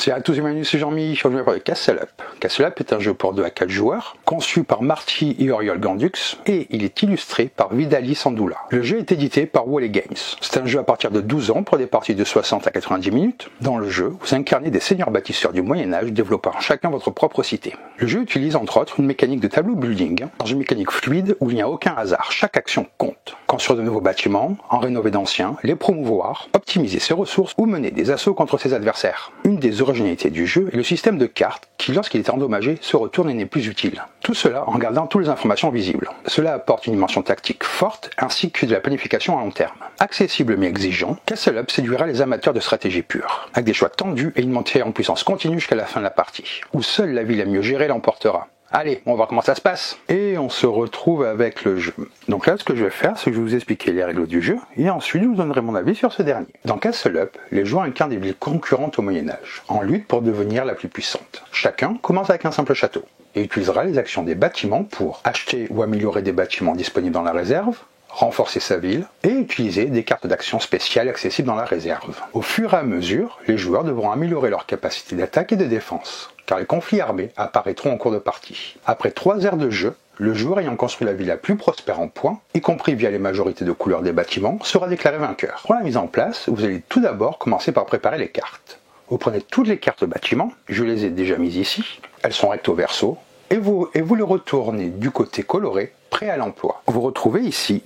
Salut à tous et bienvenue, c'est Jean-Mi, je suis revenu parler de Castle Up. Castle Up est un jeu pour 2 à 4 joueurs, conçu par Marty et Oriol Gandux, et il est illustré par Vidalis Andoula. Le jeu est édité par Wally Games. C'est un jeu à partir de 12 ans pour des parties de 60 à 90 minutes. Dans le jeu, vous incarnez des seigneurs bâtisseurs du Moyen-Âge développant chacun votre propre cité. Le jeu utilise entre autres une mécanique de tableau building, dans une mécanique fluide où il n'y a aucun hasard, chaque action compte. Construire de nouveaux bâtiments, en rénover d'anciens, les promouvoir, optimiser ses ressources ou mener des assauts contre ses adversaires. Une des originalités du jeu est le système de cartes qui, lorsqu'il est endommagé, se retourne et n'est plus utile. Tout cela en gardant toutes les informations visibles. Cela apporte une dimension tactique forte ainsi que de la planification à long terme. Accessible mais exigeant, Castle Up séduira les amateurs de stratégie pure, avec des choix tendus et une montée en puissance continue jusqu'à la fin de la partie, où seule la ville la mieux gérée l'emportera. Allez, on va voir comment ça se passe. Et on se retrouve avec le jeu. Donc là, ce que je vais faire, c'est que je vais vous expliquer les règles du jeu, et ensuite je vous donnerai mon avis sur ce dernier. Dans Castle Up, les joueurs incarnent des villes concurrentes au Moyen-Âge, en lutte pour devenir la plus puissante. Chacun commence avec un simple château, et utilisera les actions des bâtiments pour acheter ou améliorer des bâtiments disponibles dans la réserve, renforcer sa ville, et utiliser des cartes d'action spéciales accessibles dans la réserve. Au fur et à mesure, les joueurs devront améliorer leur capacité d'attaque et de défense, car les conflits armés apparaîtront en cours de partie. Après 3 heures de jeu, le joueur ayant construit la ville la plus prospère en points, y compris via les majorités de couleurs des bâtiments, sera déclaré vainqueur. Pour la mise en place, vous allez tout d'abord commencer par préparer les cartes. Vous prenez toutes les cartes bâtiments, je les ai déjà mises ici, elles sont recto verso, et vous les retournez du côté coloré, prêt à l'emploi. Vous retrouvez ici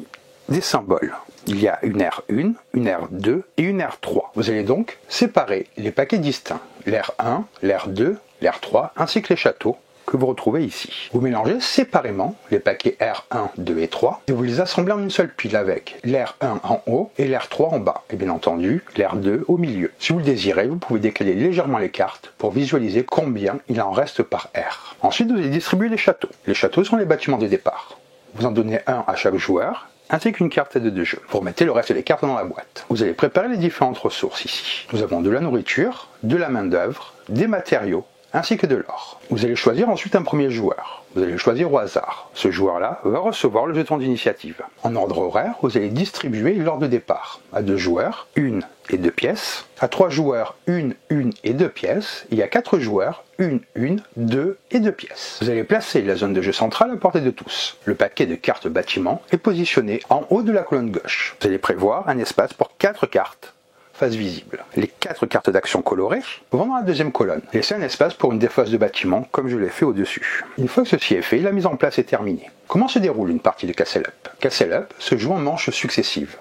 des symboles. Il y a une R1, une R2 et une R3. Vous allez donc séparer les paquets distincts, l'R1, l'R2, l'R3 ainsi que les châteaux que vous retrouvez ici. Vous mélangez séparément les paquets R1, 2 et 3 et vous les assemblez en une seule pile avec l'R1 en haut et l'R3 en bas et bien entendu l'R2 au milieu. Si vous le désirez, vous pouvez décaler légèrement les cartes pour visualiser combien il en reste par R. Ensuite, vous allez distribuer les châteaux. Les châteaux sont les bâtiments de départ. Vous en donnez un à chaque joueur ainsi qu'une carte de jeu. Vous remettez le reste des cartes dans la boîte. Vous allez préparer les différentes ressources ici. Nous avons de la nourriture, de la main d'œuvre, des matériaux, ainsi que de l'or. Vous allez choisir ensuite un premier joueur. Vous allez le choisir au hasard. Ce joueur-là va recevoir le jeton d'initiative. En ordre horaire, vous allez distribuer l'ordre de départ. À 2 joueurs, 1 et 2 pièces. À 3 joueurs, 1 et 2 pièces. Et à 4 joueurs, 1, 2 et 2 pièces. Vous allez placer la zone de jeu centrale à portée de tous. Le paquet de cartes bâtiment est positionné en haut de la colonne gauche. Vous allez prévoir un espace pour 4 cartes. Face visible. Les 4 cartes d'action colorées vont dans la deuxième colonne. Laissez un espace pour une défausse de bâtiment comme je l'ai fait au-dessus. Une fois que ceci est fait, la mise en place est terminée. Comment se déroule une partie de Castle Up? Castle Up se joue en manches successives.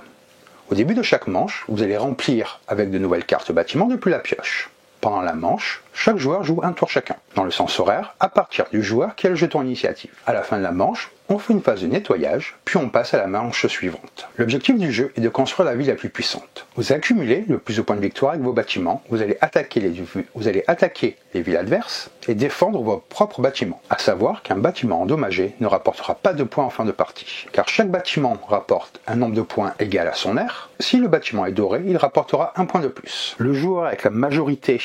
Au début de chaque manche, vous allez remplir avec de nouvelles cartes bâtiment depuis la pioche. Pendant la manche, chaque joueur joue un tour chacun, dans le sens horaire, à partir du joueur qui a le jeton initiative. À la fin de la manche, on fait une phase de nettoyage, puis on passe à la manche suivante. L'objectif du jeu est de construire la ville la plus puissante. Vous accumulez le plus de points de victoire avec vos bâtiments, vous allez attaquer les villes adverses et défendre vos propres bâtiments. À savoir qu'un bâtiment endommagé ne rapportera pas de points en fin de partie, car chaque bâtiment rapporte un nombre de points égal à son R. Si le bâtiment est doré, il rapportera un point de plus. Le joueur avec la majorité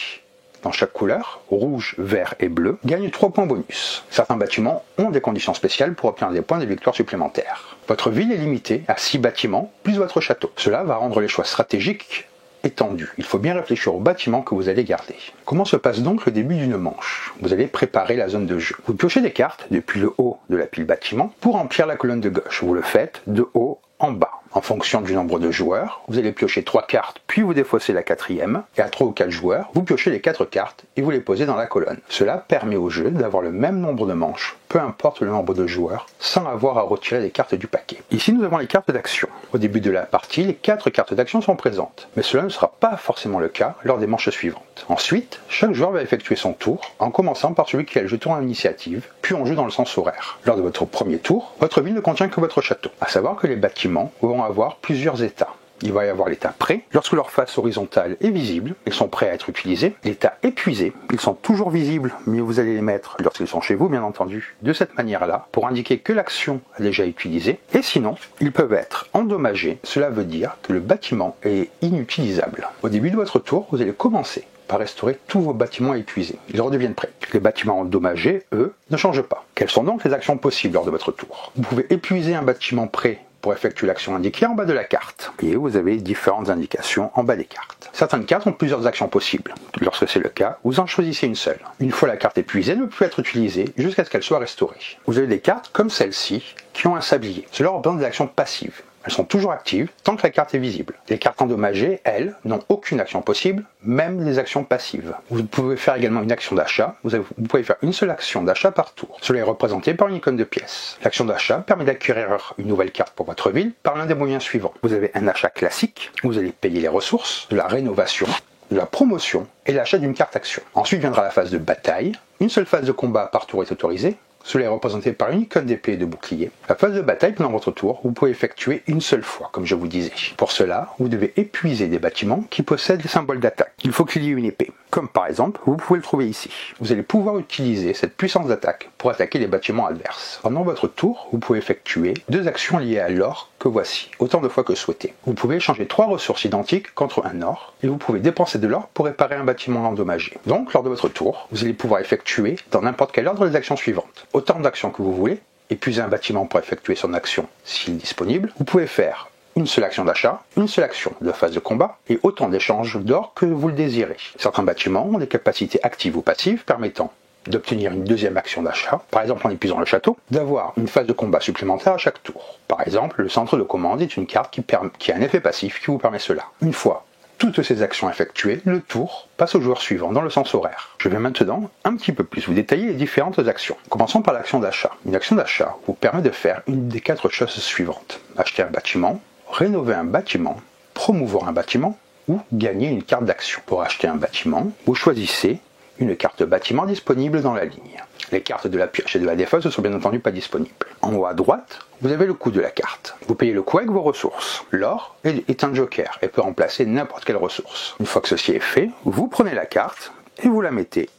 dans chaque couleur, rouge, vert et bleu, gagne 3 points bonus. Certains bâtiments ont des conditions spéciales pour obtenir des points de victoire supplémentaires. Votre ville est limitée à 6 bâtiments plus votre château. Cela va rendre les choix stratégiques étendus. Il faut bien réfléchir aux bâtiments que vous allez garder. Comment se passe donc le début d'une manche? Vous allez préparer la zone de jeu. Vous piochez des cartes depuis le haut de la pile bâtiment pour remplir la colonne de gauche. Vous le faites de haut en bas. En fonction du nombre de joueurs, vous allez piocher 3 cartes, puis vous défaussez la 4e, et à 3 ou 4 joueurs, vous piochez les 4 cartes et vous les posez dans la colonne. Cela permet au jeu d'avoir le même nombre de manches, peu importe le nombre de joueurs, sans avoir à retirer les cartes du paquet. Ici, nous avons les cartes d'action. Au début de la partie, les 4 cartes d'action sont présentes, mais cela ne sera pas forcément le cas lors des manches suivantes. Ensuite, chaque joueur va effectuer son tour, en commençant par celui qui a le jeton à initiative, puis on joue dans le sens horaire. Lors de votre premier tour, votre ville ne contient que votre château. À savoir que les bâtiments vont avoir plusieurs états. Il va y avoir l'état prêt, lorsque leur face horizontale est visible, ils sont prêts à être utilisés. L'état épuisé, ils sont toujours visibles, mais vous allez les mettre, lorsqu'ils sont chez vous bien entendu, de cette manière-là, pour indiquer que l'action a déjà utilisé. Et sinon, ils peuvent être endommagés, cela veut dire que le bâtiment est inutilisable. Au début de votre tour, vous allez commencer par restaurer tous vos bâtiments épuisés. Ils redeviennent prêts. Les bâtiments endommagés, eux, ne changent pas. Quelles sont donc les actions possibles lors de votre tour? Vous pouvez épuiser un bâtiment prêt pour effectuer l'action indiquée en bas de la carte. Et vous avez différentes indications en bas des cartes. Certaines cartes ont plusieurs actions possibles. Lorsque c'est le cas, vous en choisissez une seule. Une fois la carte épuisée, elle ne peut plus être utilisée jusqu'à ce qu'elle soit restaurée. Vous avez des cartes comme celle-ci qui ont un sablier. Cela représente des actions passives. Elles sont toujours actives tant que la carte est visible. Les cartes endommagées, elles, n'ont aucune action possible, même les actions passives. Vous pouvez faire également une action d'achat. Vous pouvez faire une seule action d'achat par tour. Cela est représenté par une icône de pièce. L'action d'achat permet d'acquérir une nouvelle carte pour votre ville par l'un des moyens suivants. Vous avez un achat classique, vous allez payer les ressources, de la rénovation, de la promotion et l'achat d'une carte action. Ensuite viendra la phase de bataille. Une seule phase de combat par tour est autorisée. Cela est représenté par une icône d'épée et de bouclier. La phase de bataille pendant votre tour, vous pouvez effectuer une seule fois, comme je vous disais. Pour cela, vous devez épuiser des bâtiments qui possèdent des symboles d'attaque. Il faut qu'il y ait une épée. Comme par exemple, vous pouvez le trouver ici. Vous allez pouvoir utiliser cette puissance d'attaque pour attaquer les bâtiments adverses. Pendant votre tour, vous pouvez effectuer 2 actions liées à l'or que voici, autant de fois que souhaité. Vous pouvez échanger 3 ressources identiques contre un or, et vous pouvez dépenser de l'or pour réparer un bâtiment endommagé. Donc, lors de votre tour, vous allez pouvoir effectuer dans n'importe quel ordre les actions suivantes. Autant d'actions que vous voulez, épuiser un bâtiment pour effectuer son action s'il est disponible. Vous pouvez faire une seule action d'achat, une seule action de phase de combat et autant d'échanges d'or que vous le désirez. Certains bâtiments ont des capacités actives ou passives permettant d'obtenir une deuxième action d'achat, par exemple en épuisant le château, d'avoir une phase de combat supplémentaire à chaque tour. Par exemple, le centre de commande est une carte qui a un effet passif qui vous permet cela. Une fois toutes ces actions effectuées, le tour passe au joueur suivant dans le sens horaire. Je vais maintenant un petit peu plus vous détailler les différentes actions. Commençons par l'action d'achat. Une action d'achat vous permet de faire une des 4 choses suivantes. Acheter un bâtiment, rénover un bâtiment, promouvoir un bâtiment ou gagner une carte d'action. Pour acheter un bâtiment, vous choisissez une carte bâtiment disponible dans la ligne. Les cartes de la pioche et de la défausse ne sont bien entendu pas disponibles. En haut à droite, vous avez le coût de la carte. Vous payez le coût avec vos ressources. L'or est un joker et peut remplacer n'importe quelle ressource. Une fois que ceci est fait, vous prenez la carte et vous la mettez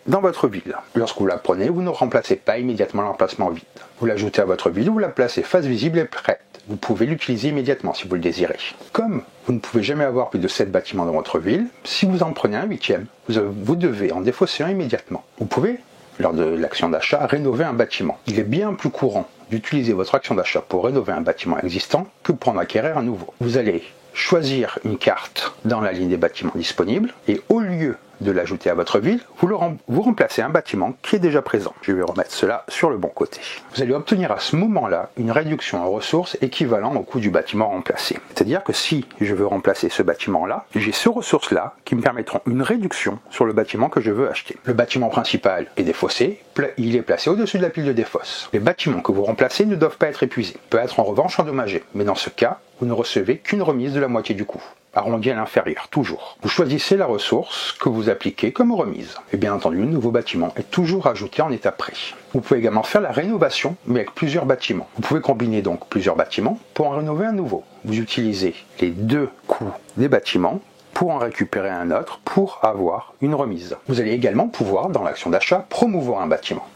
dans votre ville. Lorsque vous la prenez, vous ne remplacez pas immédiatement l'emplacement vide. Vous l'ajoutez à votre ville, vous la placez face visible et prête. Vous pouvez l'utiliser immédiatement si vous le désirez. Comme vous ne pouvez jamais avoir plus de 7 bâtiments dans votre ville, si vous en prenez un 8e, vous devez en défausser un immédiatement. Vous pouvez, lors de l'action d'achat, rénover un bâtiment. Il est bien plus courant d'utiliser votre action d'achat pour rénover un bâtiment existant que pour en acquérir un nouveau. Vous allez choisir une carte dans la ligne des bâtiments disponibles et au lieu de l'ajouter à votre ville, vous remplacez un bâtiment qui est déjà présent. Je vais remettre cela sur le bon côté. Vous allez obtenir à ce moment-là une réduction en ressources équivalent au coût du bâtiment remplacé. C'est-à-dire que si je veux remplacer ce bâtiment-là, j'ai ces ressources-là qui me permettront une réduction sur le bâtiment que je veux acheter. Le bâtiment principal est défaussé, il est placé au-dessus de la pile de défausse. Les bâtiments que vous remplacez ne doivent pas être épuisés. Ils peuvent être en revanche endommagés, mais dans ce cas, vous ne recevez qu'une remise de la moitié du coût. Arrondi à l'inférieur, toujours. Vous choisissez la ressource que vous appliquez comme remise. Et bien entendu, le nouveau bâtiment est toujours ajouté en état prêt. Vous pouvez également faire la rénovation, mais avec plusieurs bâtiments. Vous pouvez combiner donc plusieurs bâtiments pour en rénover un nouveau. Vous utilisez les 2 coûts des bâtiments pour en récupérer un autre pour avoir une remise. Vous allez également pouvoir, dans l'action d'achat, promouvoir un bâtiment.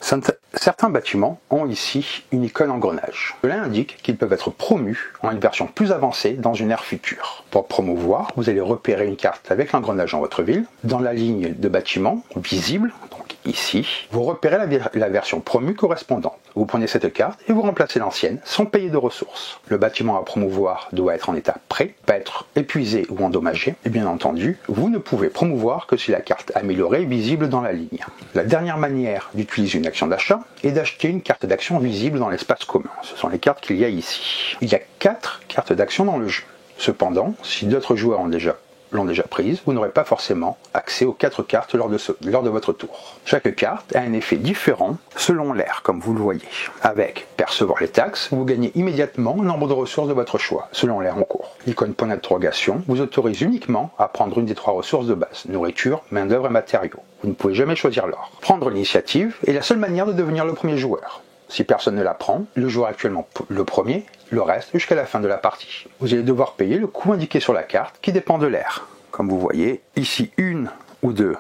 Certains bâtiments ont ici une icône engrenage. Cela indique qu'ils peuvent être promus en une version plus avancée dans une ère future. Pour promouvoir, vous allez repérer une carte avec l'engrenage dans votre ville. Dans la ligne de bâtiment visible, donc ici, vous repérez la version promue correspondante. Vous prenez cette carte et vous remplacez l'ancienne sans payer de ressources. Le bâtiment à promouvoir doit être en état prêt, pas être épuisé ou endommagé. Et bien entendu, vous ne pouvez promouvoir que si la carte améliorée est visible dans la ligne. La dernière manière d'utiliser une action d'achat est d'acheter une carte d'action visible dans l'espace commun. Ce sont les cartes qu'il y a ici. Il y a 4 cartes d'action dans le jeu. Cependant, si d'autres joueurs l'ont déjà prise, vous n'aurez pas forcément accès aux 4 cartes lors de votre tour. Chaque carte a un effet différent selon l'ère, comme vous le voyez. Avec percevoir les taxes, vous gagnez immédiatement un nombre de ressources de votre choix, selon l'ère en cours. L'icône point d'interrogation vous autorise uniquement à prendre une des 3 ressources de base, nourriture, main d'œuvre et matériaux. Vous ne pouvez jamais choisir l'or. Prendre l'initiative est la seule manière de devenir le premier joueur. Si personne ne la prend, le joueur actuellement le premier le reste jusqu'à la fin de la partie. Vous allez devoir payer le coût indiqué sur la carte qui dépend de l'ère. Comme vous voyez, ici 1 ou 2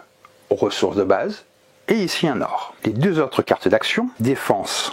ressources de base et ici un or. Les 2 autres cartes d'action, défense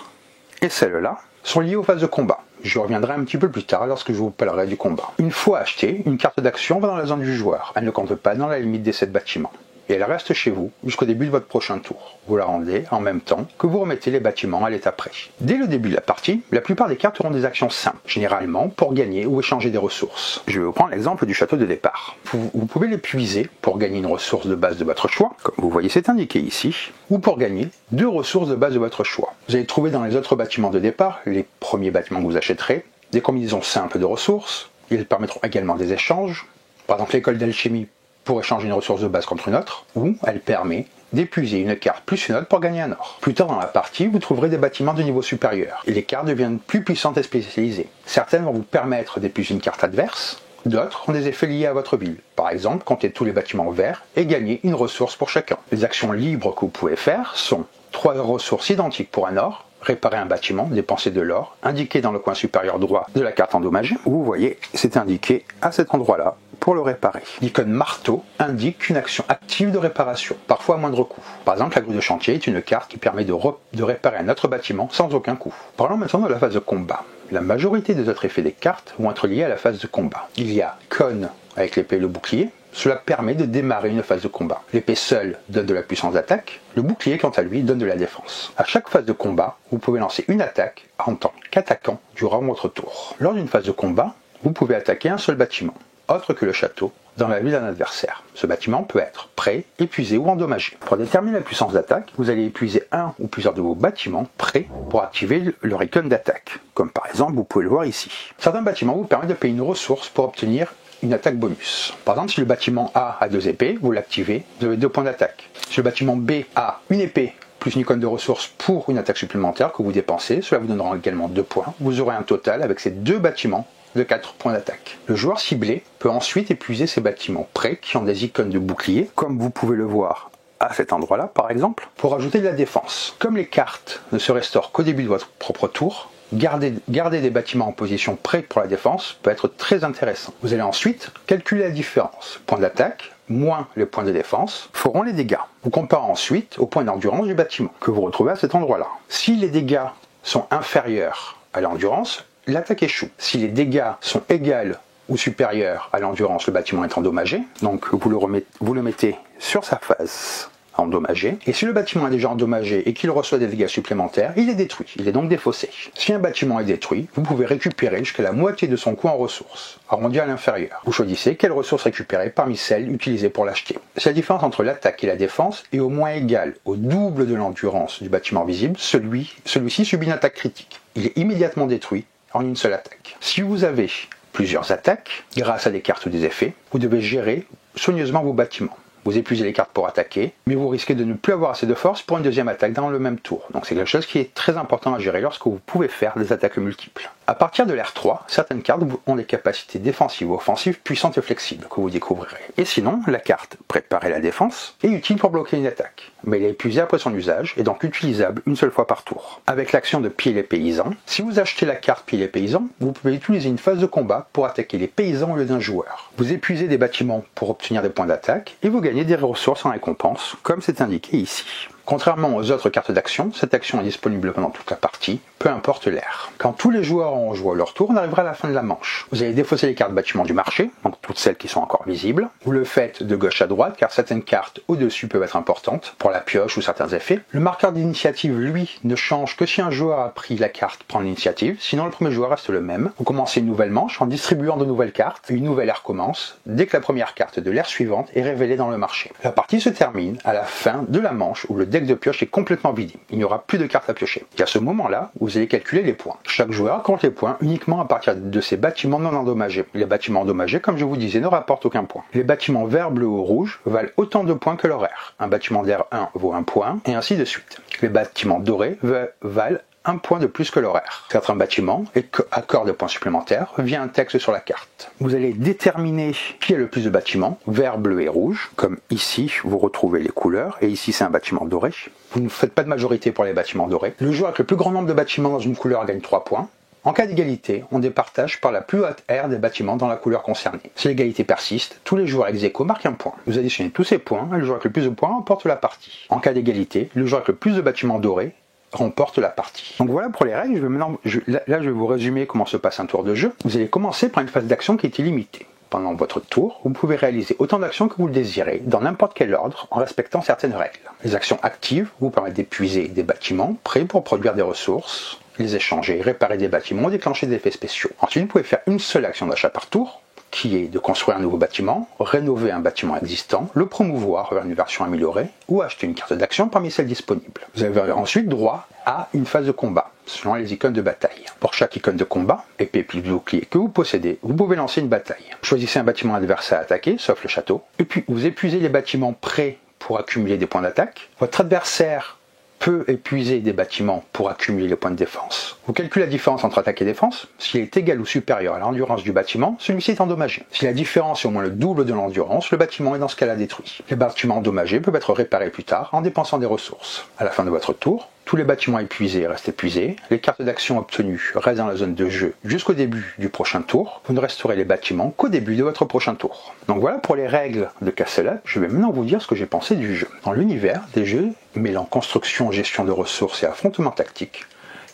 et celle-là, sont liées aux phases de combat. Je reviendrai un petit peu plus tard lorsque je vous parlerai du combat. Une fois achetée, une carte d'action va dans la zone du joueur. Elle ne compte pas dans la limite des 7 bâtiments. et elle reste chez vous jusqu'au début de votre prochain tour. Vous la rendez en même temps que vous remettez les bâtiments à l'état prêt. Dès le début de la partie, la plupart des cartes auront des actions simples, généralement pour gagner ou échanger des ressources. Je vais vous prendre l'exemple du château de départ. Vous pouvez l'épuiser pour gagner une ressource de base de votre choix, comme vous voyez c'est indiqué ici, ou pour gagner 2 ressources de base de votre choix. Vous allez trouver dans les autres bâtiments de départ, les premiers bâtiments que vous achèterez, des combinaisons simples de ressources. Ils permettront également des échanges. Par exemple, l'école d'alchimie pour échanger une ressource de base contre une autre, ou elle permet d'épuiser une carte plus une autre pour gagner un or. Plus tard dans la partie, vous trouverez des bâtiments de niveau supérieur, et les cartes deviennent plus puissantes et spécialisées. Certaines vont vous permettre d'épuiser une carte adverse, d'autres ont des effets liés à votre ville. Par exemple, comptez tous les bâtiments verts et gagnez une ressource pour chacun. Les actions libres que vous pouvez faire sont 3 ressources identiques pour un or, réparer un bâtiment, dépenser de l'or, indiqué dans le coin supérieur droit de la carte endommagée. Vous voyez, c'est indiqué à cet endroit-là pour le réparer. L'icône marteau indique une action active de réparation, parfois à moindre coût. Par exemple, la grue de chantier est une carte qui permet de réparer un autre bâtiment sans aucun coût. Parlons maintenant de la phase de combat. La majorité des autres effets des cartes vont être liés à la phase de combat. Il y a Con avec l'épée et le bouclier. Cela permet de démarrer une phase de combat. L'épée seule donne de la puissance d'attaque, le bouclier quant à lui donne de la défense. À chaque phase de combat, vous pouvez lancer une attaque en tant qu'attaquant durant votre tour. Lors d'une phase de combat, vous pouvez attaquer un seul bâtiment, autre que le château, dans la ville d'un adversaire. Ce bâtiment peut être prêt, épuisé ou endommagé. Pour déterminer la puissance d'attaque, vous allez épuiser un ou plusieurs de vos bâtiments prêts pour activer leur icône d'attaque, comme par exemple vous pouvez le voir ici. Certains bâtiments vous permettent de payer une ressource pour obtenir une attaque bonus. Par exemple, si le bâtiment A a 2 épées, vous l'activez, vous avez 2 points d'attaque. Si le bâtiment B a une épée plus une icône de ressources pour une attaque supplémentaire que vous dépensez, cela vous donnera également 2 points. Vous aurez un total avec ces 2 bâtiments de 4 points d'attaque. Le joueur ciblé peut ensuite épuiser ces bâtiments prêts qui ont des icônes de bouclier, comme vous pouvez le voir à cet endroit-là par exemple, pour ajouter de la défense. Comme les cartes ne se restaurent qu'au début de votre propre tour, Garder des bâtiments en position prêts pour la défense peut être très intéressant. Vous allez ensuite calculer la différence. Point d'attaque moins les points de défense feront les dégâts. Vous comparez ensuite au point d'endurance du bâtiment que vous retrouvez à cet endroit-là. Si les dégâts sont inférieurs à l'endurance, l'attaque échoue. Si les dégâts sont égaux ou supérieurs à l'endurance, le bâtiment est endommagé. Donc vous le mettez sur sa face endommagé, et si le bâtiment est déjà endommagé et qu'il reçoit des dégâts supplémentaires, il est détruit, il est donc défaussé. Si un bâtiment est détruit, vous pouvez récupérer jusqu'à la moitié de son coût en ressources, arrondi à l'inférieur. Vous choisissez quelle ressource récupérer parmi celles utilisées pour l'acheter. Si la différence entre l'attaque et la défense est au moins égale au double de l'endurance du bâtiment visible, celui-ci subit une attaque critique. Il est immédiatement détruit en une seule attaque. Si vous avez plusieurs attaques, grâce à des cartes ou des effets, vous devez gérer soigneusement vos bâtiments. Vous épuisez les cartes pour attaquer, mais vous risquez de ne plus avoir assez de force pour une deuxième attaque dans le même tour. Donc c'est quelque chose qui est très important à gérer lorsque vous pouvez faire des attaques multiples. À partir de l'ère 3, certaines cartes ont des capacités défensives ou offensives puissantes et flexibles que vous découvrirez. Et sinon, la carte Préparer la défense est utile pour bloquer une attaque, mais elle est épuisée après son usage et donc utilisable une seule fois par tour. Avec l'action de Piller les paysans, si vous achetez la carte Piller les paysans, vous pouvez utiliser une phase de combat pour attaquer les paysans au lieu d'un joueur. Vous épuisez des bâtiments pour obtenir des points d'attaque et vous gagnez des ressources en récompense, comme c'est indiqué ici. Contrairement aux autres cartes d'action, cette action est disponible pendant toute la partie, peu importe l'ère. Quand tous les joueurs auront joué leur tour, on arrivera à la fin de la manche. Vous allez défausser les cartes bâtiments du marché, donc toutes celles qui sont encore visibles. Vous le faites de gauche à droite, car certaines cartes au-dessus peuvent être importantes, pour la pioche ou certains effets. Le marqueur d'initiative, lui, ne change que si un joueur a pris la carte prendre l'initiative, sinon le premier joueur reste le même. Vous commencez une nouvelle manche en distribuant de nouvelles cartes, une nouvelle ère commence, dès que la première carte de l'ère suivante est révélée dans le marché. La partie se termine à la fin de la manche où le deck de pioche est complètement vidé. Il n'y aura plus de cartes à piocher. Et à ce moment-là, vous allez calculer les points. Chaque joueur compte les points uniquement à partir de ses bâtiments non endommagés. Les bâtiments endommagés, comme je vous disais, ne rapportent aucun point. Les bâtiments vert, bleu ou rouge valent autant de points que leur ère. Un bâtiment d'air 1 vaut 1 point, et ainsi de suite. Les bâtiments dorés valent 1 point de plus que l'horaire. Certains bâtiments accordent des points supplémentaires via un texte sur la carte. Vous allez déterminer qui a le plus de bâtiments, vert, bleu et rouge. Comme ici, vous retrouvez les couleurs, et ici c'est un bâtiment doré. Vous ne faites pas de majorité pour les bâtiments dorés. Le joueur avec le plus grand nombre de bâtiments dans une couleur gagne 3 points. En cas d'égalité, on départage par la plus haute aire des bâtiments dans la couleur concernée. Si l'égalité persiste, tous les joueurs ex aequo marquent un point. Vous additionnez tous ces points, et le joueur avec le plus de points remporte la partie. En cas d'égalité, le joueur avec le plus de bâtiments dorés remporte la partie. Donc voilà pour les règles. Je vais vous résumer comment se passe un tour de jeu. Vous allez commencer par une phase d'action qui est illimitée. Pendant votre tour, vous pouvez réaliser autant d'actions que vous le désirez, dans n'importe quel ordre, en respectant certaines règles. Les actions actives vous permettent d'épuiser des bâtiments prêts pour produire des ressources, les échanger, réparer des bâtiments ou déclencher des effets spéciaux. Ensuite, vous pouvez faire une seule action d'achat par tour, qui est de construire un nouveau bâtiment, rénover un bâtiment existant, le promouvoir vers une version améliorée, ou acheter une carte d'action parmi celles disponibles. Vous avez ensuite droit à une phase de combat, selon les icônes de bataille. Pour chaque icône de combat, épée puis bouclier que vous possédez, vous pouvez lancer une bataille. Choisissez un bâtiment adverse à attaquer, sauf le château, et puis vous épuisez les bâtiments prêts pour accumuler des points d'attaque. Votre adversaire peut épuiser des bâtiments pour accumuler les points de défense. Vous calculez la différence entre attaque et défense. S'il est égal ou supérieur à l'endurance du bâtiment, celui-ci est endommagé. Si la différence est au moins le double de l'endurance, le bâtiment est dans ce cas-là détruit. Les bâtiments endommagés peuvent être réparés plus tard en dépensant des ressources. À la fin de votre tour, tous les bâtiments épuisés restent épuisés, les cartes d'action obtenues restent dans la zone de jeu jusqu'au début du prochain tour, vous ne restaurez les bâtiments qu'au début de votre prochain tour. Donc voilà pour les règles de Castle Up, je vais maintenant vous dire ce que j'ai pensé du jeu. Dans l'univers des jeux mêlant construction, gestion de ressources et affrontement tactique,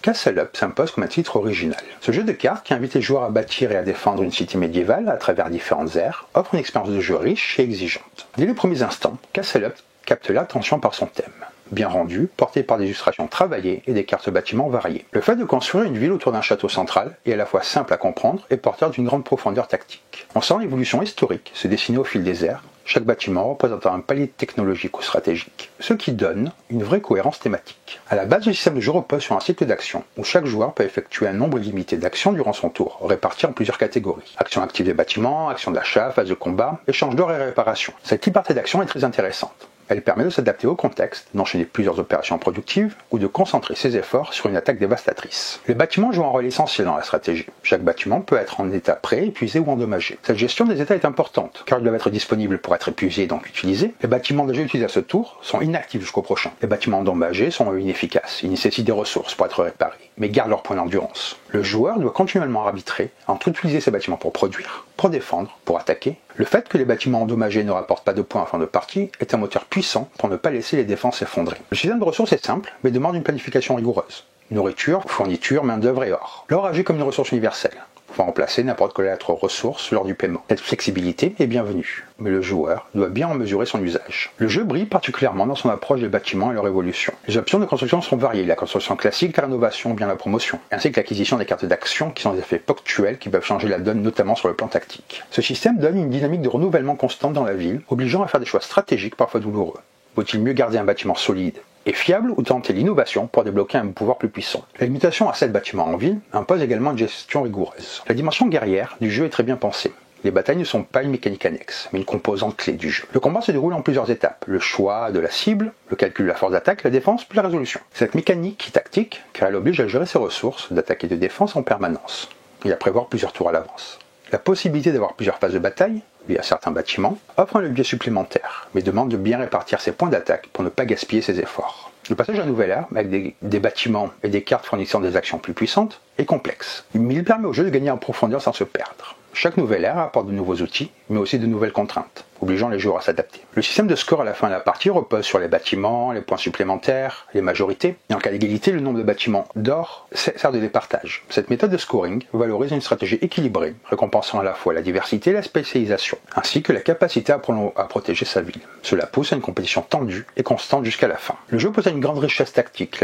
Castle Up s'impose comme un titre original. Ce jeu de cartes qui invite les joueurs à bâtir et à défendre une cité médiévale à travers différentes ères offre une expérience de jeu riche et exigeante. Dès les premiers instants, Castle Up capte l'attention par son thème. Bien rendu, porté par des illustrations travaillées et des cartes bâtiments variées. Le fait de construire une ville autour d'un château central est à la fois simple à comprendre et porteur d'une grande profondeur tactique. On sent l'évolution historique se dessiner au fil des ères, chaque bâtiment représentant un palier technologique ou stratégique, ce qui donne une vraie cohérence thématique. À la base, le système de jeu repose sur un cycle d'actions, où chaque joueur peut effectuer un nombre limité d'actions durant son tour, réparties en plusieurs catégories. Actions actives des bâtiments, actions d'achat, phase de combat, échange d'or et réparation. Cette liberté d'action est très intéressante. Elle permet de s'adapter au contexte, d'enchaîner plusieurs opérations productives ou de concentrer ses efforts sur une attaque dévastatrice. Les bâtiments jouent un rôle essentiel dans la stratégie. Chaque bâtiment peut être en état prêt, épuisé ou endommagé. Cette gestion des états est importante, car ils doivent être disponibles pour être épuisés et donc utilisés. Les bâtiments déjà utilisés à ce tour sont inactifs jusqu'au prochain. Les bâtiments endommagés sont inefficaces, ils nécessitent des ressources pour être réparés, mais gardent leur point d'endurance. Le joueur doit continuellement arbitrer entre utiliser ces bâtiments pour produire, pour défendre, pour attaquer. Le fait que les bâtiments endommagés ne rapportent pas de points en fin de partie est un moteur puissant pour ne pas laisser les défenses s'effondrer. Le système de ressources est simple, mais demande une planification rigoureuse. Nourriture, fourniture, main-d'œuvre et or. L'or agit comme une ressource universelle, pouvant remplacer n'importe quelle autre ressource lors du paiement. Cette flexibilité est bienvenue, mais le joueur doit bien en mesurer son usage. Le jeu brille particulièrement dans son approche des bâtiments et leur évolution. Les options de construction sont variées, la construction classique, la rénovation ou bien la promotion, ainsi que l'acquisition des cartes d'action qui sont des effets ponctuels qui peuvent changer la donne notamment sur le plan tactique. Ce système donne une dynamique de renouvellement constante dans la ville, obligeant à faire des choix stratégiques parfois douloureux. Vaut-il mieux garder un bâtiment solide et fiable ou tenter l'innovation pour débloquer un pouvoir plus puissant? La limitation à 7 bâtiments en ville impose également une gestion rigoureuse. La dimension guerrière du jeu est très bien pensée. Les batailles ne sont pas une mécanique annexe, mais une composante clé du jeu. Le combat se déroule en plusieurs étapes. Le choix de la cible, le calcul de la force d'attaque, la défense, puis la résolution. Cette mécanique est tactique, car elle oblige à gérer ses ressources, d'attaque et de défense en permanence, et à prévoir plusieurs tours à l'avance. La possibilité d'avoir plusieurs phases de bataille, via certains bâtiments, offre un levier supplémentaire, mais demande de bien répartir ses points d'attaque pour ne pas gaspiller ses efforts. Le passage à la nouvelle ère, avec des bâtiments et des cartes fournissant des actions plus puissantes, est complexe, mais il permet au jeu de gagner en profondeur sans se perdre. Chaque nouvelle ère apporte de nouveaux outils, mais aussi de nouvelles contraintes, obligeant les joueurs à s'adapter. Le système de score à la fin de la partie repose sur les bâtiments, les points supplémentaires, les majorités, et en cas d'égalité, le nombre de bâtiments d'or sert de départage. Cette méthode de scoring valorise une stratégie équilibrée, récompensant à la fois la diversité et la spécialisation, ainsi que la capacité à protéger sa ville. Cela pousse à une compétition tendue et constante jusqu'à la fin. Le jeu possède une grande richesse tactique,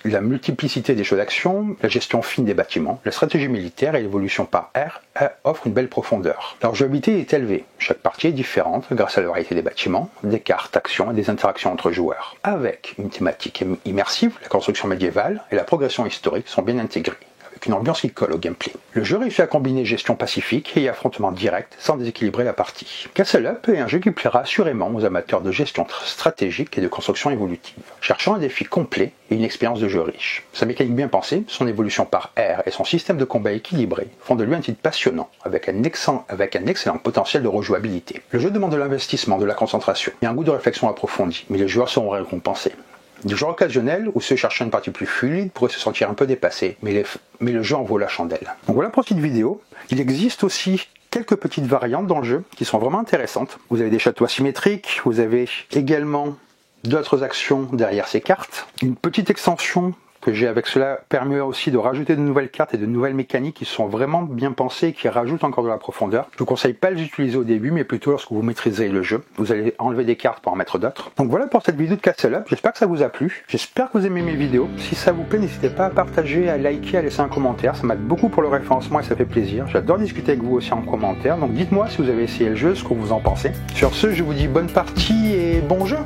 la multiplicité des jeux d'action, la gestion fine des bâtiments, la stratégie militaire et l'évolution par ère offrent une belle profondeur. Leur jouabilité est élevée, chaque partie est différente grâce à la variété des bâtiments, des cartes, actions et des interactions entre joueurs. Avec une thématique immersive, la construction médiévale et la progression historique sont bien intégrées, avec une ambiance qui colle au gameplay. Le jeu réussit à combiner gestion pacifique et affrontement direct sans déséquilibrer la partie. Castle Up est un jeu qui plaira assurément aux amateurs de gestion stratégique et de construction évolutive, cherchant un défi complet et une expérience de jeu riche. Sa mécanique bien pensée, son évolution par ère et son système de combat équilibré font de lui un titre passionnant, avec un excellent potentiel de rejouabilité. Le jeu demande de l'investissement, de la concentration et un goût de réflexion approfondi, mais les joueurs seront récompensés. Du genre occasionnel où ceux cherchant une partie plus fluide pourraient se sentir un peu dépassés, mais le jeu en vaut la chandelle. Donc voilà pour cette vidéo. Il existe aussi quelques petites variantes dans le jeu qui sont vraiment intéressantes. Vous avez des châteaux asymétriques, vous avez également d'autres actions derrière ces cartes. Une petite extension que j'ai avec cela permet aussi de rajouter de nouvelles cartes et de nouvelles mécaniques qui sont vraiment bien pensées et qui rajoutent encore de la profondeur. Je vous conseille pas de les utiliser au début, mais plutôt lorsque vous maîtriserez le jeu. Vous allez enlever des cartes pour en mettre d'autres. Donc voilà pour cette vidéo de Castle Up. J'espère que ça vous a plu. J'espère que vous aimez mes vidéos. Si ça vous plaît, n'hésitez pas à partager, à liker, à laisser un commentaire. Ça m'aide beaucoup pour le référencement et ça fait plaisir. J'adore discuter avec vous aussi en commentaire. Donc dites-moi si vous avez essayé le jeu, ce que vous en pensez. Sur ce, je vous dis bonne partie et bon jeu.